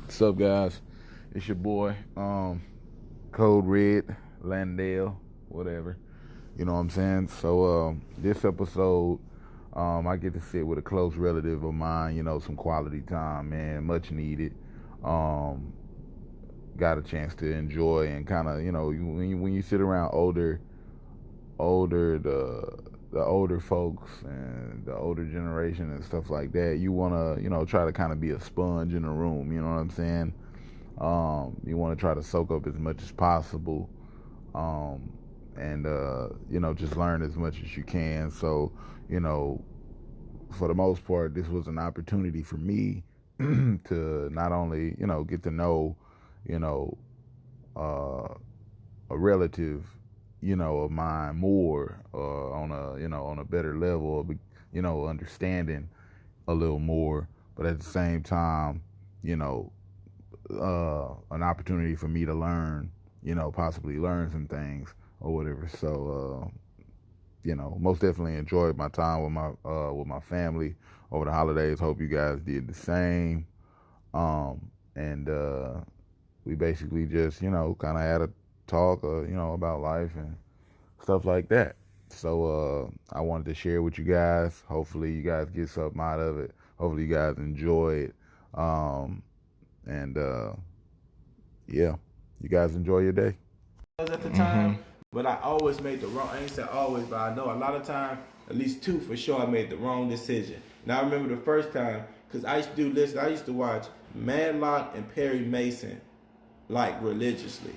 What's up, guys? It's your boy, CodeRed, Landale, whatever. You know what I'm saying? So this episode, I get to sit with a close relative of mine. You know, some quality time, man, much needed. Got a chance to enjoy and kind of, when you sit around the older folks and the older generation and stuff like that, you want to, try to kind of be a sponge in the room, you know what I'm saying? You want to try to soak up as much as possible, and just learn as much as you can. So, for the most part, this was an opportunity for me to not only, get to know, a relative, of mine more, on a better level, understanding a little more, but at the same time, an opportunity for me to learn, possibly learn some things or whatever. So, most definitely enjoyed my time with my family over the holidays. Hope you guys did the same. And we basically just, kind of had a talk, about life and stuff like that. So I wanted to share with you guys. Hopefully you guys get something out of it. Hopefully you guys enjoy it. And yeah, you guys enjoy your day. At the time, but I always made the wrong. I ain't say always, but I know a lot of time, at least two for sure, I made the wrong decision. Now I remember the first time, because I used to do this. I used to watch Madlock and Perry Mason, like religiously.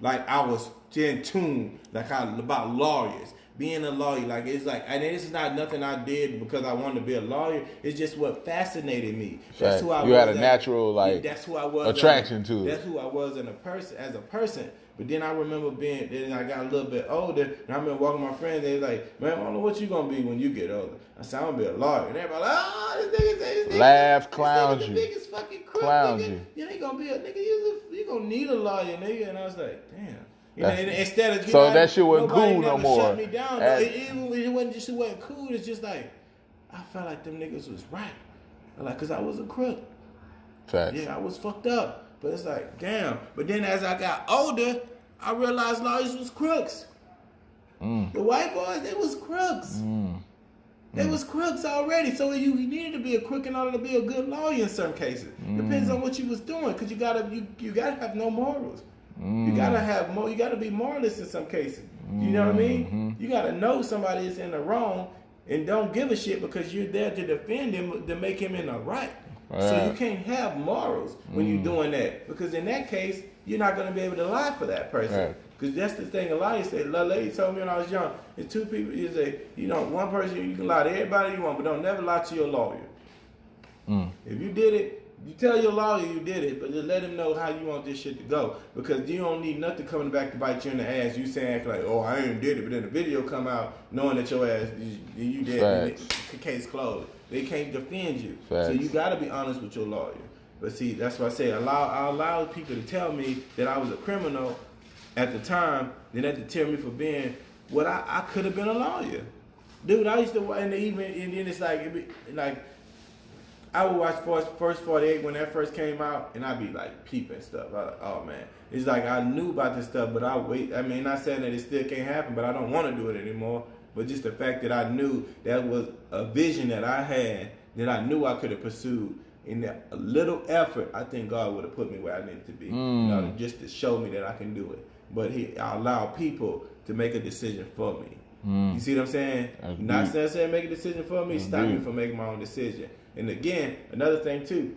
Like I was in tune, about lawyers. Being a lawyer, like it's like, and this is not nothing I did because I wanted to be a lawyer. It's just what fascinated me. That's who I was. You had a natural that's who I was attraction to it. That's who I was as a person. But then I remember then I got a little bit older, and I remember walking with my friends. They was like, "Man, I don't know what you gonna be when you get older." I said, "I'm gonna be a lawyer." And everybody like, "Oh, this nigga, laugh, clowns you, the biggest fucking crook, clowns nigga. you. You ain't gonna be a nigga. You gonna need a lawyer, nigga." And I was like, "Damn." Instead of that shit wasn't cool no more. Shut me down. It wasn't just it wasn't cool. It's just like I felt like them niggas was right, like cause I was a crook. Facts. Yeah, I was fucked up. But it's like damn. But then as I got older, I realized lawyers was crooks. The white boys, they was crooks. They was crooks already. So you needed to be a crook in order to be a good lawyer in some cases. Depends on what you was doing, cause you gotta have no morals. You gotta have more. You gotta be moralist in some cases. You know what I mean? You gotta know somebody is in the wrong and don't give a shit because you're there to defend him, to make him in the right. So you can't have morals when you're doing that, because in that case you're not gonna be able to lie for that person. Because that's the thing. A lawyer said. A lady told me when I was young. It's two people. You say, one person you can lie to everybody you want, but don't never lie to your lawyer. If you did it. You tell your lawyer you did it, but just let him know how you want this shit to go. Because you don't need nothing coming back to bite you in the ass. You saying like, "Oh, I ain't did it," but then the video come out knowing that your ass you did it. The case closed. They can't defend you. So you got to be honest with your lawyer. But see, that's what I say. I allowed people to tell me that I was a criminal at the time. Then they had to tell me for being what I could have been a lawyer, dude. I used to in the evening, and then it's like. I would watch First 48 when that first came out, and I'd be like peeping stuff. Oh man, it's like I knew about this stuff, but I wait. I mean, not saying that it still can't happen, but I don't want to do it anymore. But just the fact that I knew that was a vision that I had, that I knew I could have pursued. In that a little effort, I think God would have put me where I needed to be, just to show me that I can do it. But I allowed people to make a decision for me. You see what I'm saying? Not saying make a decision for me, stop me from making my own decision. And again, another thing too,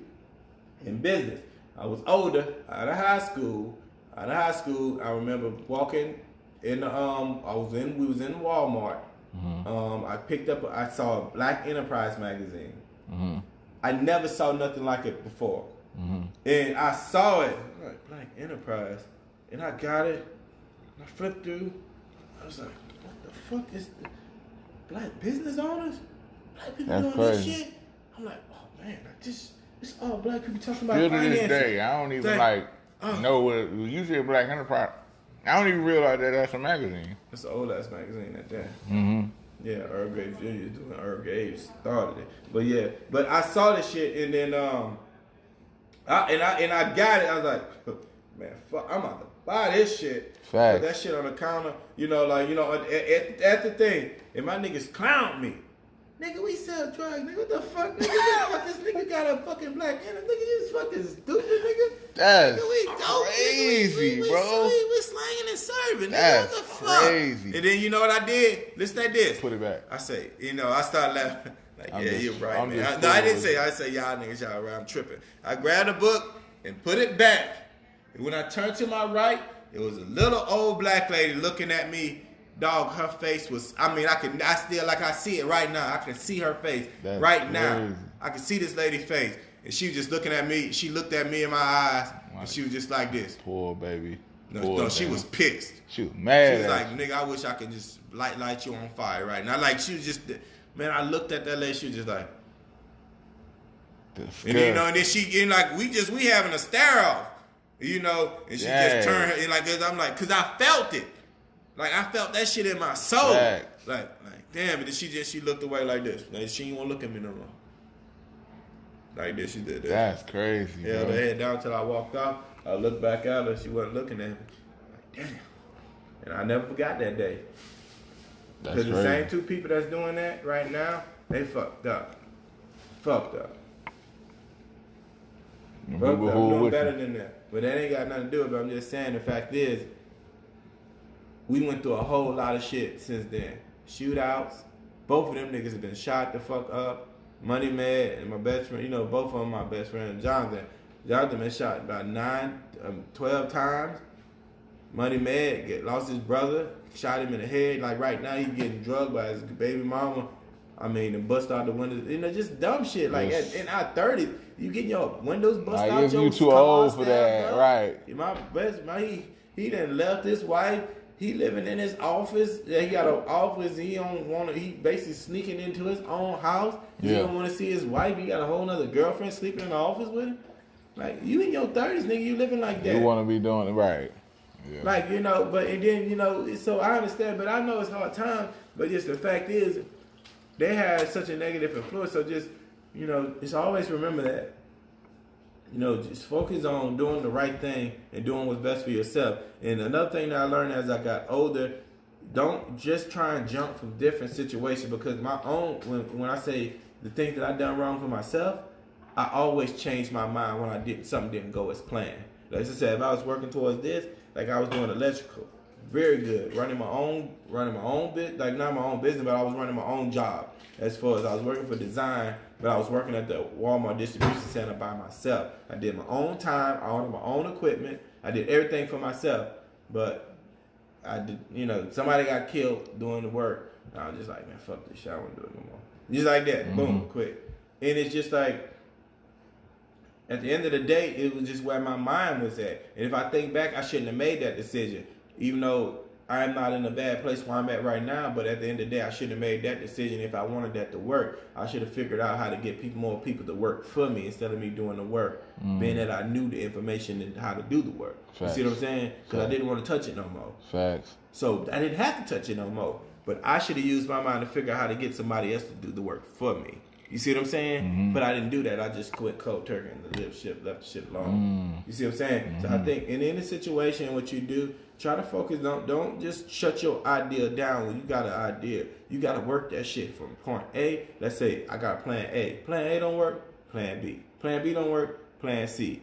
in business, I was older, out of high school. I remember walking in the we was in Walmart. I saw a Black Enterprise magazine. I never saw nothing like it before. And I saw it, I'm like, Black Enterprise, and I got it. I flipped through. I was like, what the fuck is Black business owners? Black people doing this shit? I'm like, oh man, it's all Black people talking about still finance. To this day, I don't even know what you say Black Enterprise. I don't even realize that that's a magazine. It's an old ass magazine at that. Yeah, Earl Grey Jr. is doing Earl Grey started it. But yeah, but I saw this shit, and then I got it. I was like, man, fuck, I'm about to buy this shit. Facts. Put that shit on the counter. You know, like, you know, at the thing, and my niggas clown me. Nigga, we sell drugs. Nigga, what the fuck? Nigga, this nigga got a fucking black enemy. Nigga, you fucking stupid, nigga. That's nigga, we dope, crazy, nigga. bro. We slanging and serving. Nigga, That's what the fuck? crazy. And then you know what I did? Listen to this. Put it back. I say, you know, I started laughing. Like, yeah, you're right, man. I didn't say. I say, y'all niggas, y'all right. I'm tripping. I grabbed a book and put it back. And when I turned to my right, it was a little old black lady looking at me. Dog, her face was, I see it right now. I can see her face now. I can see this lady's face. And she was just looking at me. She looked at me in my eyes. And she was just like this. Poor baby. No, she was pissed. She was mad. She was like, nigga, I wish I could just light you on fire right now. Like, she was just, man, I looked at that lady. She was just like, and then, you know, and then she, and like, we having a stare off, you know, and she just turned her, and like, I'm like, cause I felt it. Like, I felt that shit in my soul. Like, damn, and then she looked away like this. Like, she didn't want to look at me no more. Like this, she did that. That's crazy, yeah, bro. Her head down till I walked off. I looked back at her, she wasn't looking at me. Like, damn. And I never forgot that day. Because the same two people that's doing that right now, they fucked up. Fucked up. I'm doing better than that. But that ain't got nothing to do with it. I'm just saying the fact is, we went through a whole lot of shit since then. Shootouts. Both of them niggas have been shot the fuck up. Money Mad and my best friend, you know, both of them my best friend, Jonathan. Jonathan been shot about 12 times. Money Mad lost his brother, shot him in the head. Like right now, he's getting drugged by his baby mama. I mean, and bust out the windows. You know, just dumb shit. Like in our 30s, you getting your windows bust out. If you too old for that, bro. Right? My best man, he done left his wife. He living in his office. He got an office. He don't want to. He basically sneaking into his own house. He don't want to see his wife. He got a whole other girlfriend sleeping in the office with him. Like, you in your 30s, nigga. You living like that. You want to be doing it right. Yeah. Like, you know, but and then, you know, so I understand, but I know it's hard time. But just the fact is, they had such a negative influence. So just, you know, just always remember that. You know, just focus on doing the right thing and doing what's best for yourself. And another thing that I learned as I got older, don't just try and jump from different situations, because my own, when I say the things that I done wrong for myself, I always change my mind when something didn't go as planned. Like I said, if I was working towards this, like I was doing electrical, very good, running my own business, like not my own business, but I was running my own job. As far as I was working for design, but I was working at the Walmart distribution center by myself. I did my own time, I owned my own equipment, I did everything for myself. But I did, you know, somebody got killed doing the work. And I was just like, man, fuck this shit, I won't do it no more. Just like that, boom, quit. And it's just like, at the end of the day, it was just where my mind was at. And if I think back, I shouldn't have made that decision. Even though I'm not in a bad place where I'm at right now, but at the end of the day, I shouldn't have made that decision if I wanted that to work. I should have figured out how to get more people to work for me instead of me doing the work, being that I knew the information and how to do the work. Facts. You see what I'm saying? Because I didn't want to touch it no more. Facts. So I didn't have to touch it no more. But I should have used my mind to figure out how to get somebody else to do the work for me. You see what I'm saying? But I didn't do that. I just quit cold turkey and left the shit alone. You see what I'm saying? So I think in any situation, what you do, try to focus. Don't just shut your idea down when you got an idea. You got to work that shit from point A. Let's say I got plan A. Plan A don't work, plan B. Plan B don't work, plan C.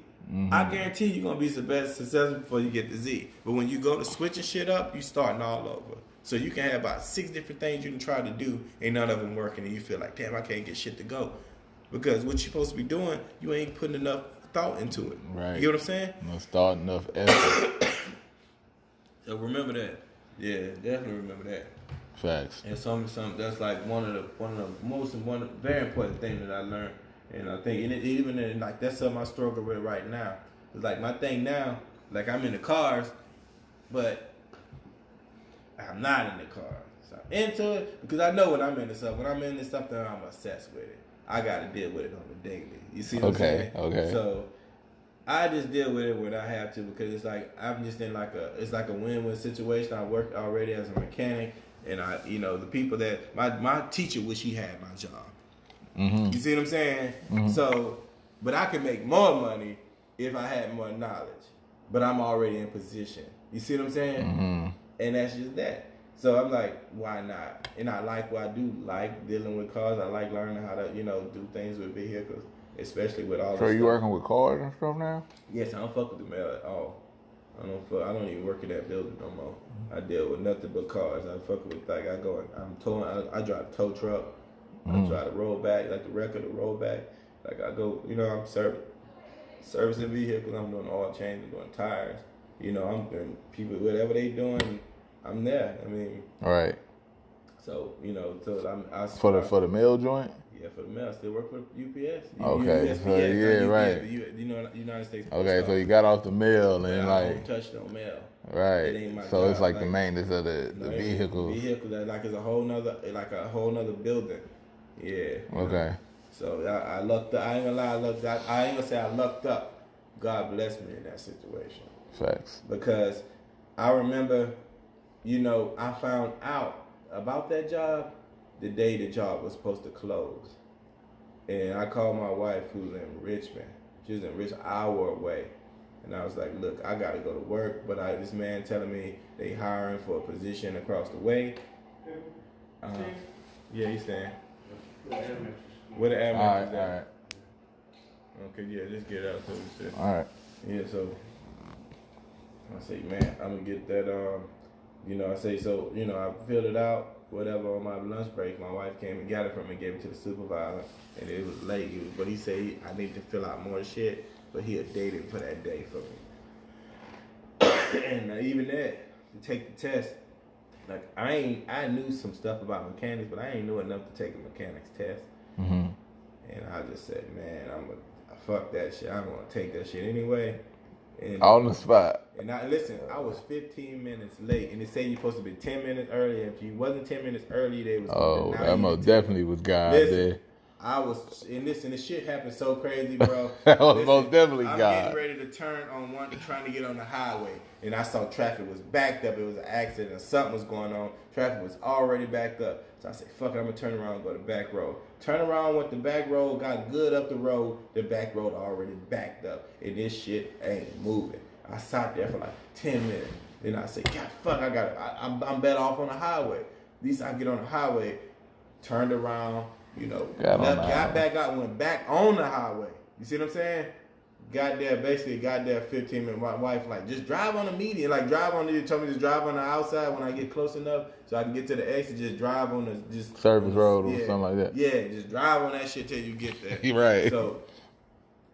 I guarantee you're going to be successful before you get to Z. But when you go to switching shit up, you starting all over. So you can have about 6 different things you can try to do, and none of them working, and you feel like, damn, I can't get shit to go. Because what you're supposed to be doing, you ain't putting enough thought into it. Right. You get what I'm saying? No thought, enough effort. So remember that. Yeah, definitely remember that. Facts. And some that's like one of the very important thing that I learned. And I think even in like that's something I struggle with right now. It's like my thing now, like I'm in the cars, but I'm not in the car. So I'm into it because I know when I'm into something. When I'm into something, I'm obsessed with it. I got to deal with it on the daily. You see what I'm saying? Okay. So I just deal with it when I have to because it's like I'm just in it's like a win-win situation. I work already as a mechanic, and the people that my teacher wish he had my job. You see what I'm saying? So, but I can make more money if I had more knowledge, but I'm already in position. You see what I'm saying? Mm-hmm. And that's just that. So I'm like, why not? And I like what I do, like dealing with cars. I like learning how to, do things with vehicles, especially with all. So you working with cars and stuff now? Yes, I don't fuck with the mail at all. I don't even work in that building no more. I deal with nothing but cars. I fuck with I drive a tow truck. I drive the rollback, like the record, the rollback. Like I go, I'm servicing vehicles. I'm doing oil change, I'm doing tires. I'm doing people whatever they doing. I'm there. I mean, all right. So for the mail joint. Yeah, for the mail. I still work for UPS. Okay, USPS, so yeah, UPS, right. United States. Okay, so you got off the mail and I like don't touch no mail. Right. It ain't my so job. it's like the maintenance of the vehicle. Vehicle that like is a whole nother building. Yeah. Okay. So I lucked up. I ain't gonna lie. I ain't gonna say I lucked up. God blessed me in that situation. Facts. Because I remember, I found out about that job the day the job was supposed to close. And I called my wife, who's in Richmond. She was in Richmond, an hour away. And I was like, look, I got to go to work. But this man telling me they hiring for a position across the way. Yeah, he's staying. Where the air mattress at? All right. Okay, yeah, just get out. All right. Yeah, so I say, man, I'm going to get that, I filled it out. Whatever on my lunch break, my wife came and got it from me and gave it to the supervisor, and it was late. But he said I need to fill out more shit, but he had dated for that day for me. And even that, to take the test, like I knew some stuff about mechanics, but I ain't knew enough to take a mechanics test. Mm-hmm. And I just said, man, fuck that shit. I'm gonna take that shit anyway. And, on the spot. And I was 15 minutes late, and they say you're supposed to be 10 minutes early. If you wasn't 10 minutes early, they was. Oh, that most definitely was God there. I was, and this shit happened so crazy, bro. That was most definitely I'm God. I'm getting ready to turn on one, trying to get on the highway, and I saw traffic was backed up. It was an accident, or something was going on. Traffic was already backed up. So I said, fuck it, I'm gonna turn around and go to the back road. Turn around, went the back road, got good up the road. The back road already backed up, and this shit ain't moving. I sat there for like 10 minutes. Then I said, God, fuck, I'm better off on the highway. At least I get on the highway, turned around, got back out, went back on the highway. You see what I'm saying? Got there 15 minutes. My wife, like, just drive on the median. Like, told me to drive on the outside when I get close enough so I can get to the exit. Just drive on the service road or something like that. Yeah, just drive on that shit till you get there. Right. So,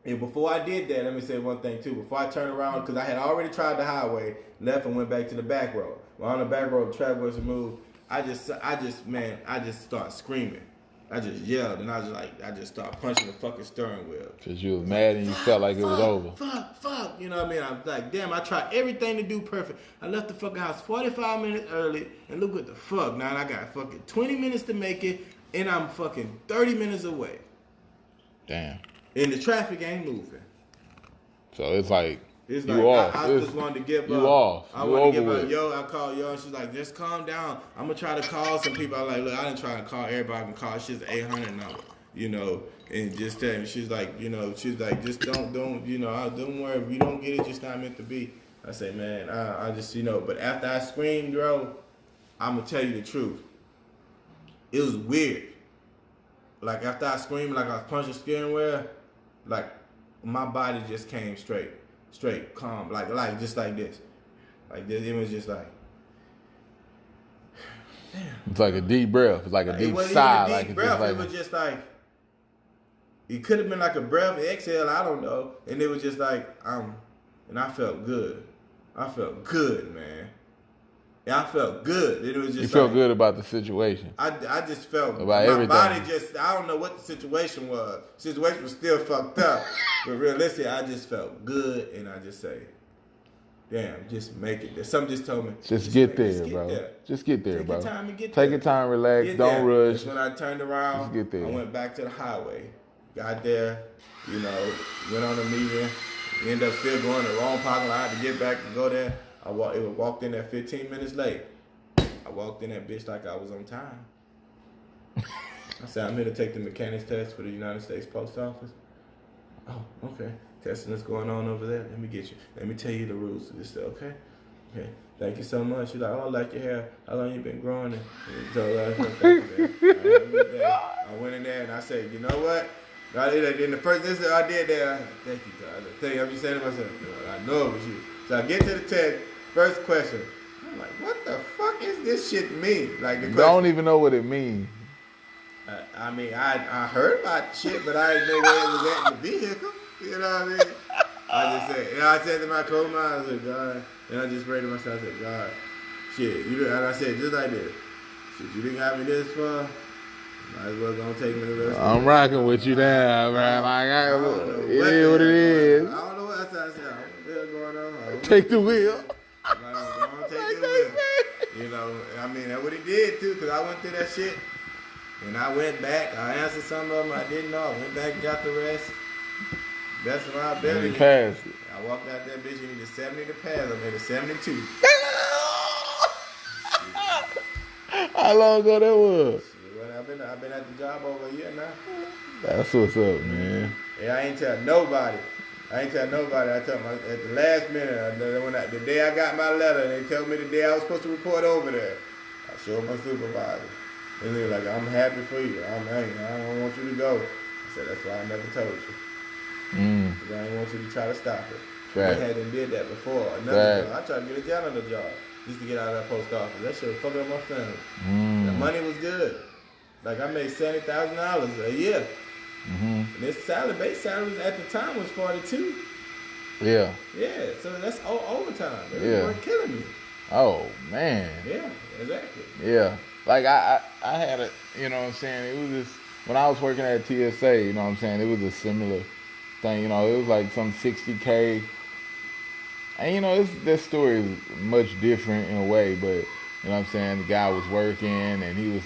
and before I did that, let me say one thing too. Before I turned around, because I had already tried the highway, left and went back to the back road. While on the back road, the traffic was removed. I just started screaming. I just yelled, and I just started punching the fucking steering wheel. Because you was mad and you felt like it was over. Fuck. You know what I mean? I was like, damn, I tried everything to do perfect. I left the fucking house 45 minutes early, and look what the fuck. Now I got fucking 20 minutes to make it, and I'm fucking 30 minutes away. Damn. And the traffic ain't moving. So it's like you off. I just wanted to give up. You off. I wanted to give up. Yo, I called yo, and she's like, just calm down. I'm going to try to call some people. I'm like, look, I didn't try to call everybody I can call. She's an 800 number, and just tell me. She's like, just don't worry. If you don't get it, just not meant to be. I say, man, I just, but after I screamed, bro, I'm going to tell you the truth. It was weird. Like, after I screamed, like I was punching steering wheel, like, my body just came straight, calm, like just like this. Like this, it was just like, damn. It's like a deep breath. It's like a deep sigh. It was just like, it could have been like a breath, exhale, I don't know. And it was just like, and I felt good. I felt good, man. Yeah, I felt good. It was just you felt good about the situation. I just felt about my everything. Body just, I don't know what the situation was. Situation was still fucked up. But realistically, I just felt good, and I just say, damn, just make it. Something just told me. Just get there, bro. Just get there, bro. Take your time and get there. Take your time, relax, don't rush. That's when I turned around. Just get there. I went back to the highway. Got there, went on the meeting. Ended up still going to the wrong parking lot. I had to get back and go there. I walked in there 15 minutes late. I walked in that bitch like I was on time. I said, I'm here to take the mechanics test for the United States Post Office. Oh, okay. Testing what's going on over there. Let me get you. Let me tell you the rules of this. Okay. Okay. Thank you so much. She's like, oh, I like your hair. How long you been growing it? Thank you, man. I went in there and I said, you know what? In the first instance I did that, thank you, God. I'm just saying to myself, I know it was you. So I get to the test. First question. I'm like, what the fuck is this shit mean? Like the question, don't even know what it means. I mean, I heard about shit, but I didn't know where it was at in the vehicle. You know what I mean? I just said, I said to my co-mind, I said, God, and I just prayed to myself, I said, God, shit, and I said just like this, shit, you didn't have me this far, might as well gonna take me the rest of the I'm rocking with you now, man. Like, I don't know it is what it is. I don't know what I said. I said, what the hell going on? Take the wheel. I'm gonna take the wheel. You know, I mean, that's what he did too, because I went through that shit. When I went back, I answered some of them I didn't know. I went back and got the rest. That's my ability. You passed it. I walked out that bitch, you needed 70 to pass. I made a 72. How long ago that was? I've been at the job over a year now. That's what's up, man. Yeah, I ain't tell nobody. I told my, at the last minute, the day I got my letter, they told me the day I was supposed to report over there. I showed my supervisor. And they were like, I'm happy for you. I don't want you to go. I said, that's why I never told you. Because I didn't want you to try to stop it. Right. I hadn't did that before. Another job, I tried to get a janitor job just to get out of that post office. That shit was fucking up my family. The money was good. Like I made $70,000 a year. And this salary, base salary at the time was 42. Yeah. Yeah, so that's overtime. They weren't killing me. Oh man. Yeah, exactly. Yeah. Like I had a, you know what I'm saying, it was just, when I was working at TSA, you know what I'm saying, it was a similar thing, you know, it was like some 60K. And you know, this story is much different in a way, but you know what I'm saying, the guy was working and he was,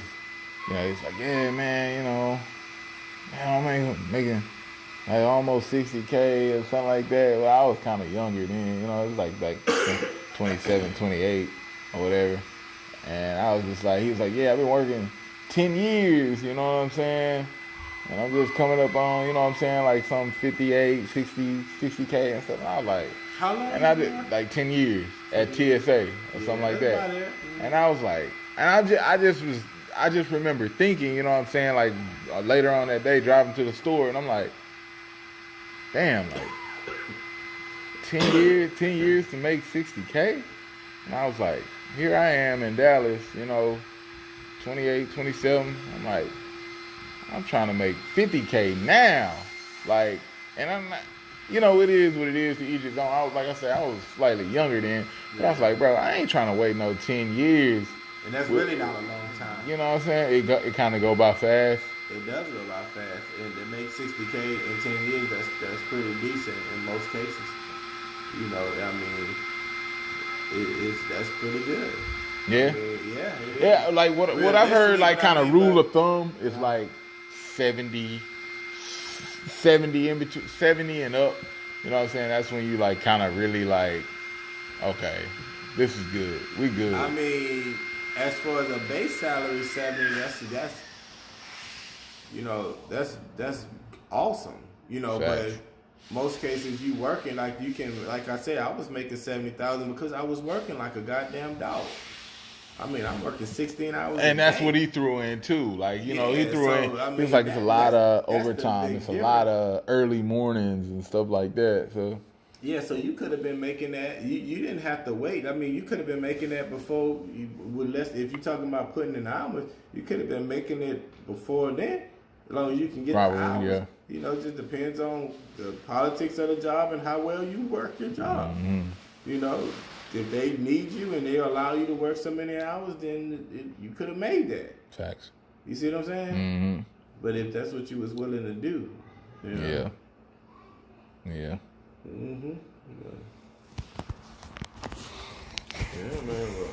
you know, he's like, yeah, man, you know, man, I'm making like almost 60K or something like that. Well, I was kind of younger then, you know, it was like 27, 28 or whatever. And I was just like, he was like, yeah, I've been working 10 years, you know what I'm saying? And I'm just coming up on, you know what I'm saying, like some 58, 60K and stuff. And I was like, how long? And I did like 10 years at TSA or something like that. And I was like, and I just remember thinking, you know what I'm saying, like later on that day driving to the store, and I'm like, damn, like 10 years to make 60K? And I was like, here I am in Dallas, you know, 28, 27. I'm like, I'm trying to make 50K now. Like, and I'm not, you know, it is what it is to each his own. I was, like I said, I was slightly younger then. But I was like, bro, I ain't trying to wait no 10 years. And that's really not a long time. You know what I'm saying? It kind of go by fast. It does go by fast. And to make 60K in 10 years, that's pretty decent in most cases. You know, I mean, that's pretty good. Yeah. Yeah, like what I've heard, like kind of rule of thumb is like 70 in between, 70 and up. You know what I'm saying? That's when you like kind of really like, okay, this is good. We good. I mean, as far as a base salary, 70, that's you know, that's awesome. You know, Facts. But most cases you working like you can, like I said, I was making 70,000 because I was working like a goddamn dog. I mean, I'm working 16 hours. And that's what he threw in too. Like, you know, he threw in. I mean, it's like it's a lot of overtime. It's a lot of early mornings and stuff like that. So. Yeah, so you could have been making that. You didn't have to wait. I mean, you could have been making that before. If you're talking about putting in hours, you could have been making it before then. As long as you can get the hours. Yeah. You know, it just depends on the politics of the job and how well you work your job. You know, if they need you and they allow you to work so many hours, then you could have made that. Facts. You see what I'm saying? But if that's what you was willing to do. You know? Yeah. Yeah, man. Look.